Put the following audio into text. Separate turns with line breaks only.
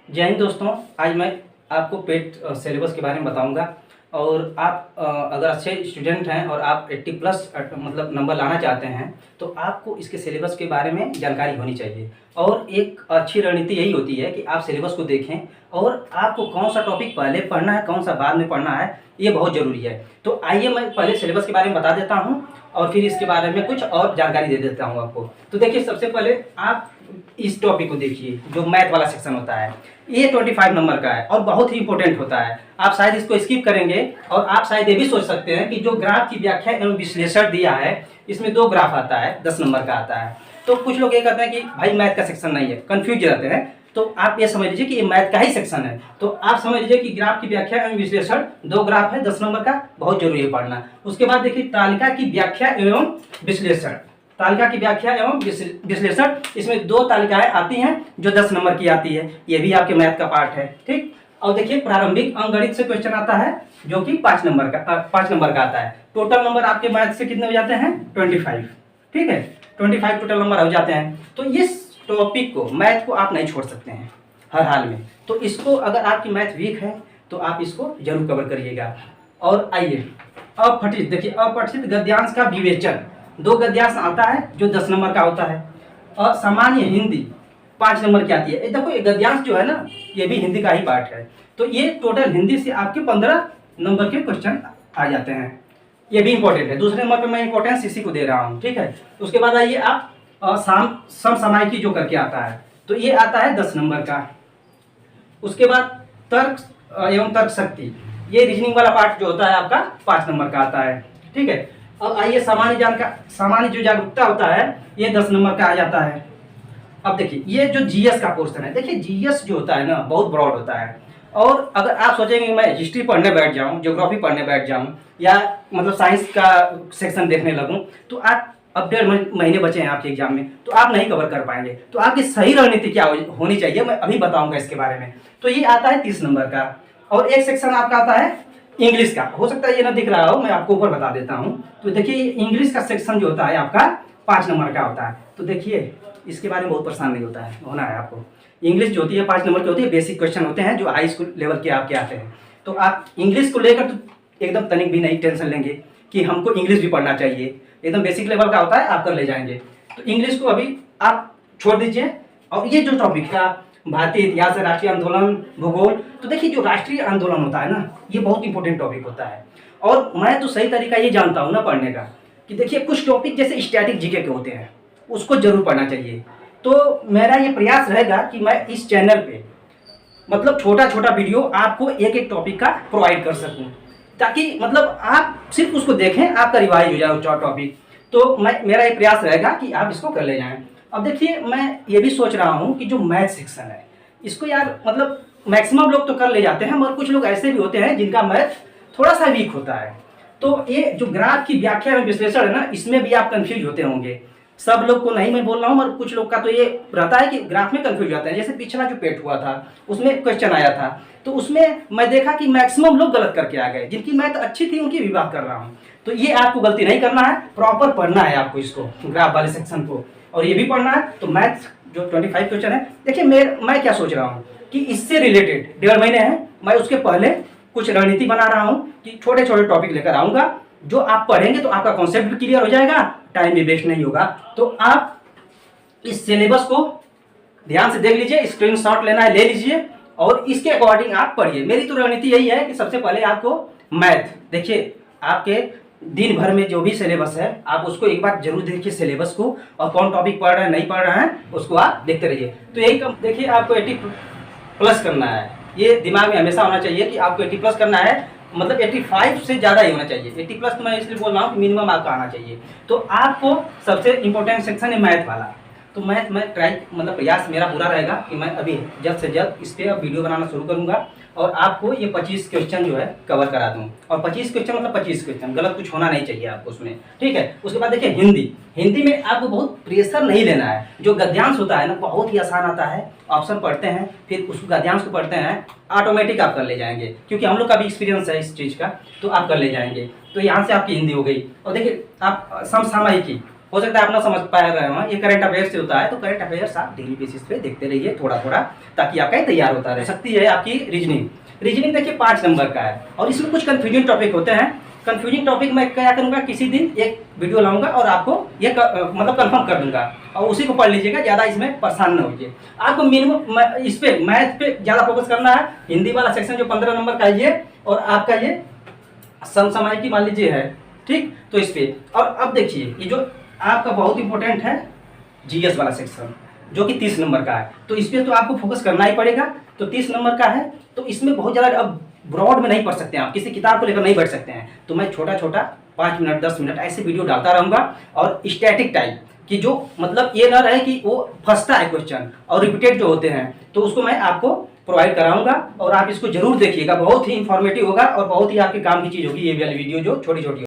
जय हिंद दोस्तों। आज मैं आपको पेट सिलेबस के बारे में बताऊंगा। और आप अगर अच्छे स्टूडेंट हैं और आप 80 प्लस मतलब नंबर लाना चाहते हैं तो आपको इसके सिलेबस के बारे में जानकारी होनी चाहिए। और एक अच्छी रणनीति यही होती है कि आप सिलेबस को देखें और आपको कौन सा टॉपिक पहले पढ़ना है, कौन सा बाद में पढ़ना है, ये बहुत ज़रूरी है। तो आइए मैं पहले सिलेबस के बारे में बता देता हूँ और फिर इसके बारे में कुछ और जानकारी दे देता हूँ आपको। तो देखिए, सबसे पहले आप इस टॉपिक को देखिए जो मैथ वाला सेक्शन होता है। ये 25 नंबर का है और बहुत ही इंपॉर्टेंट होता है। आप शायद इसको स्किप करेंगे और आप शायद ये भी सोच सकते हैं कि जो ग्राफ की व्याख्या एवं विश्लेषण दिया है इसमें 2 ग्राफ आता है, 10 नंबर का आता है। तो कुछ लोग ये कहते हैं कि भाई मैथ का सेक्शन नहीं है, कंफ्यूज रहते हैं। तो आप ये समझ लीजिए कि ये मैथ का ही सेक्शन है। तो आप समझ लीजिए कि ग्राफ की व्याख्या एवं विश्लेषण 2 ग्राफ है, 10 नंबर का, बहुत जरूरी है पढ़ना। उसके बाद देखिए तालिका की व्याख्या एवं विश्लेषण। तालिका की व्याख्या एवं विश्लेषण, इसमें 2 तालिकाएं आती हैं जो 10 नंबर की आती है। ये भी आपके मैथ का पार्ट है, ठीक। और देखिए प्रारंभिक अंकगणित से क्वेश्चन आता है जो कि 5 नंबर का आता है। टोटल नंबर आपके मैथ से कितने हो जाते हैं? 25, ठीक है। 25 टोटल नंबर हो जाते हैं। तो इस टॉपिक को, मैथ को आप नहीं छोड़ सकते हैं हर हाल में। तो इसको, अगर आपकी मैथ वीक है तो आप इसको जरूर कवर करिएगा। और आइए अपठित, देखिए अपठित गद्यांश का विवेचन, 2 गद्यांश आता है जो 10 नंबर का होता है। और सामान्य हिंदी 5 नंबर की आती है। देखो ये गद्यांश जो है ना, ये भी हिंदी का ही पार्ट है। तो ये टोटल हिंदी से आपके 15 नंबर के क्वेश्चन आ जाते हैं। ये भी इंपॉर्टेंट है। दूसरे नंबर पे मैं इंपॉर्टेंस इसी को दे रहा हूँ, ठीक है। उसके बाद आइए आप समसामयिकी जो करके आता है, तो ये आता है 10 नंबर का। उसके बाद तर्क एवं तर्क शक्ति, ये रीजनिंग वाला पार्ट जो होता है आपका 5 नंबर का आता है, ठीक है। अब आइए सामान्य जो जागरूकता होता है, ये 10 नंबर का आ जाता है। अब देखिए ये जो जीएस का पोर्शन है, देखिए जीएस जो होता है ना, बहुत ब्रॉड होता है। और अगर आप सोचेंगे मैं हिस्ट्री पढ़ने बैठ जाऊं, ज्योग्राफी पढ़ने बैठ जाऊं, या मतलब साइंस का सेक्शन देखने लगूं, तो आप, अब 1.5 महीने बचे हैं आपके एग्जाम में, तो आप नहीं कवर कर पाएंगे। तो आपकी सही रणनीति क्या होनी चाहिए, मैं अभी बताऊंगा इसके बारे में। तो ये आता है 30 नंबर का। और एक सेक्शन आपका आता है इंग्लिश का। हो सकता है ये ना दिख रहा हो, मैं आपको ऊपर बता देता हूँ। तो देखिए इंग्लिश का सेक्शन जो होता है आपका 5 नंबर का होता है। तो देखिए इसके बारे में बहुत परेशान नहीं होना है आपको। इंग्लिश जो होती है 5 नंबर की होती है। बेसिक क्वेश्चन होते हैं जो हाई स्कूल लेवल के आपके आते हैं। तो आप इंग्लिश को लेकर तो एकदम तनिक भी नहीं टेंशन लेंगे कि हमको इंग्लिश भी पढ़ना चाहिए, एकदम बेसिक लेवल का होता है, आप कर ले जाएंगे। तो इंग्लिश को अभी आप छोड़ दीजिए। और ये जो टॉपिक था भारतीय इतिहास, राष्ट्रीय आंदोलन, भूगोल, तो देखिए जो राष्ट्रीय आंदोलन होता है ना, ये बहुत इंपॉर्टेंट टॉपिक होता है। और मैं तो सही तरीका ये जानता हूँ ना पढ़ने का, कि देखिए कुछ टॉपिक जैसे स्टैटिक जीके के होते हैं, उसको जरूर पढ़ना चाहिए। तो मेरा ये प्रयास रहेगा कि मैं इस चैनल पे मतलब छोटा छोटा वीडियो आपको एक एक टॉपिक का प्रोवाइड कर सकूं, ताकि मतलब आप सिर्फ उसको देखें, आपका रिवाइज हो जाए टॉपिक। तो मेरा ये प्रयास रहेगा कि आप इसको कर ले जाएं। अब देखिए मैं ये भी सोच रहा हूँ कि जो मैथ सेक्शन है, इसको यार मतलब मैक्सिमम लोग तो कर ले जाते हैं, मगर कुछ लोग ऐसे भी होते हैं जिनका मैथ थोड़ा सा वीक होता है। तो ये जो ग्राफ की व्याख्या एवं विश्लेषण है ना, इसमें भी आप कंफ्यूज होते होंगे। सब लोग को नहीं मैं बोल रहा हूँ, मगर कुछ लोग का तो ये रहता है कि ग्राफ में कंफ्यूज जाते हैं। जैसे पिछला जो पेट हुआ था उसमें क्वेश्चन आया था, तो उसमें मैं देखा कि मैक्सिमम लोग गलत करके आ गए। जिनकी मैथ अच्छी थी उनकी भी बात कर रहा हूँ। तो ये आपको गलती नहीं करना है, प्रॉपर पढ़ना है आपको इसको, ग्राफ वाले सेक्शन को, और ये भी पढ़ना है। तो मैथ जो 25 क्वेश्चन है, देखिए मैं क्या सोच रहा हूँ कि इससे रिलेटेड 1.5 महीने हैं, मैं उसके पहले कुछ रणनीति बना रहा हूँ कि छोटे छोटे टॉपिक लेकर आऊँगा। जो आप पढ़ेंगे तो आपका कॉन्सेप्ट भी क्लियर हो जाएगा, टाइम भी वेस्ट नहीं होगा। तो आप इस सिलेबस को ध्यान से देख लीजिए, स्क्रीनशॉट लेना है ले लीजिए और इसके अकॉर्डिंग आप पढ़िए। मेरी तो रणनीति यही है कि सबसे पहले आपको मैथ, देखिए आपके दिन भर में जो भी सिलेबस है आप उसको एक बार जरूर देखिए सिलेबस को, और कौन टॉपिक पढ़ रहे हैं नहीं पढ़ रहे हैं उसको आप देखते रहिए। तो यही देखिए आपको 80 प्लस करना है, ये दिमाग में हमेशा होना चाहिए कि आपको 80 प्लस करना है, मतलब 85 से ज़्यादा ही होना चाहिए। 80 प्लस तो मैं इसलिए बोल रहा हूँ कि मिनिमम आपका आना चाहिए। तो आपको सबसे इंपॉर्टेंट सेक्शन है मैथ वाला। तो मैथ में मतलब प्रयास मेरा पूरा रहेगा कि मैं अभी जल्द से जल्द इस पर वीडियो बनाना शुरू करूँगा और आपको ये 25 क्वेश्चन जो है कवर करा दूँ। और 25 क्वेश्चन मतलब 25 क्वेश्चन, गलत कुछ होना नहीं चाहिए आपको उसमें, ठीक है। उसके बाद देखिए हिंदी में आपको बहुत प्रेशर नहीं लेना है। जो गद्यांश होता है ना, बहुत ही आसान आता है। ऑप्शन पढ़ते हैं, फिर उस गद्यांश को पढ़ते हैं, ऑटोमेटिक आप कर ले जाएंगे, क्योंकि हम लोग का भी एक्सपीरियंस है इस चीज़ का, तो आप कर ले जाएंगे। तो यहाँ से आपकी हिंदी हो गई। और देखिए आप समसामयिकी, हो सकता है आप ना समझ पा रहे हो, ये करंट अफेयर से होता है। तो करंट अफेयर्स आप डेली बेसिस पे देखते रहिए थोड़ा थोड़ा, ताकि आपका तैयार होता रह सकती है। आपकी रीजनिंग, रीजनिंग देखिए 5 नंबर का है और इसमें कुछ कंफ्यूजिंग टॉपिक होते हैं। कंफ्यूजिंग टॉपिक मैं क्या करूंगा, किसी दिन एक वीडियो लाऊंगा और आपको ये मतलब कंफर्म कर दूंगा और उसी को पढ़ लीजिएगा, ज़्यादा इसमें परेशान न होइए। आपको मिनिमम इस पे मैथ पे ज़्यादा फोकस करना है। हिंदी वाला सेक्शन जो 15 नंबर का है ये, और आपका ये समसामयिकी मान लीजिए है, ठीक। तो इस पे, और अब देखिए ये जो आपका बहुत इंपॉर्टेंट है जीएस वाला सेक्शन, जो कि 30 नंबर का है। तो इस पे तो आपको फोकस करना ही पड़ेगा। तो 30 नंबर का है, तो इसमें बहुत ज़्यादा अब ब्रॉड में नहीं पढ़ सकते हैं आप, किसी किताब को लेकर नहीं बैठ सकते हैं। तो मैं छोटा छोटा 5 मिनट 10 मिनट ऐसे वीडियो डालता रहूँगा, और स्टैटिक टाइप कि जो मतलब ये ना रहे कि वो फंसता है क्वेश्चन और रिपीटेड जो होते हैं, तो उसको मैं आपको प्रोवाइड कराऊंगा। और आप इसको जरूर देखिएगा, बहुत ही इंफॉर्मेटिव होगा और बहुत ही आपके काम की चीज़ होगी ये वाली वीडियो जो छोटी छोटी